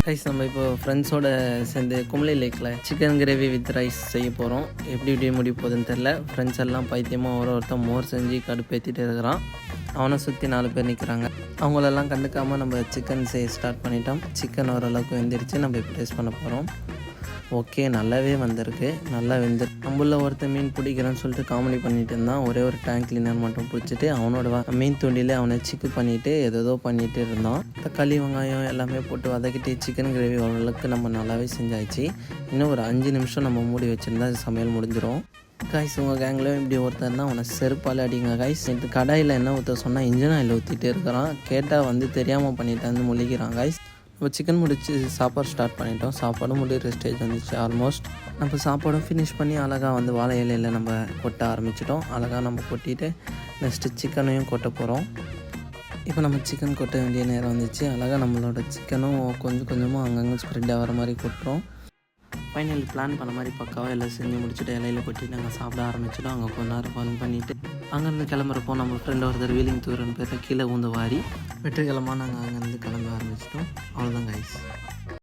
Rice நம்ம இப்போ ஃப்ரெண்ட்ஸோட சேர்ந்து குமளி லேக்கில் சிக்கன் கிரேவி வித் ரைஸ் செய்ய போகிறோம். எப்படி முடிய போகுதுன்னு தெரில. ஃப்ரெண்ட்ஸ் எல்லாம் பைத்தியமாக ஒருத்தன் மோர் செஞ்சு கடுப்பேற்றிட்டு இருக்கிறான். அவனை சுற்றி 4 பேர் நிற்கிறாங்க. அவங்களெல்லாம் கண்டுக்காமல் நம்ம சிக்கன் செய்ய ஸ்டார்ட் பண்ணிட்டோம். சிக்கன் ஓரளவுக்கு வெந்துருச்சு. நம்ம இப்போ டேஸ்ட் பண்ண போகிறோம். ஓகே, நல்லாவே வந்திருக்கு. நல்லா நம்மள ஒருத்தன் மீன் பிடிக்கிறேன்னு சொல்லிட்டு காமெடி பண்ணிட்டு இருந்தான். ஒரே ஒரு டேங்க் கிளீனர் மட்டும் பிடிச்சிட்டு அவனோட மீன் தூண்டியில் அவனை சிக்கு பண்ணிவிட்டு ஏதோ பண்ணிகிட்டு இருந்தான். தக்காளி வெங்காயம் எல்லாமே போட்டு வதக்கிட்டு சிக்கன் கிரேவி ஓரளவுக்கு நம்ம நல்லாவே செஞ்சாச்சு. இன்னும் ஒரு 5 நிமிஷம் நம்ம மூடி வச்சுருந்தா சமையல் முடிஞ்சிடும். காய்ஸ், உங்கள் கேங்லேயும் இப்படி ஒருத்தர் தான் அவனை செருப்பால் அடிங்க காய்ஸ். இது கடாயில் என்ன ஊற்ற சொன்னால் இன்ஜின் ஆயில் ஊற்றிட்டு இருக்கிறான். கேட்டால் தெரியாமல் பண்ணிட்டு முழிக்கிறான் காய்ஸ். இப்போ சிக்கன் முடிச்சு சாப்பாடு ஸ்டார்ட் பண்ணிட்டோம். சாப்பாடும் முடிகிற ஸ்டேஜ் வந்துச்சு ஆல்மோஸ்ட். நம்ம சாப்பாடும் ஃபினிஷ் பண்ணி அழகாக வாழை இலையில் நம்ம கொட்ட ஆரம்பிச்சிட்டோம். அழகாக நம்ம கொட்டிட்டு நெக்ஸ்ட்டு சிக்கனையும் கொட்ட போகிறோம். இப்போ நம்ம சிக்கன் கொட்ட வேண்டிய நேரம் வந்துச்சு. அழகாக நம்மளோட சிக்கனும் கொஞ்சம் கொஞ்சமாக அங்கங்கே ஸ்ப்ரெட் ஆகிற மாதிரி கொட்டுறோம். ஃபைனல் பிளான் பண்ண மாதிரி பக்காவாக எல்லாம் செஞ்சு முடிச்சுட்டு இலையில் கொட்டிட்டு நாங்கள் சாப்பிட ஆரம்பிச்சிட்டோம். அங்கே கொஞ்ச நேரம் ஃபன் பண்ணிவிட்டு அங்கேருந்து கிளம்புறப்போ நம்ம ஃப்ரெண்ட் ஒருத்தர் வீலிங் தூரன்னு பேர் கீழே ஊந்து வாரி வெற்றிக்கிழமாக நாங்கள் அங்கேருந்து கிளம்ப ஆரம்பிச்சிட்டோம். அவ்வளோதான் கைஸ்.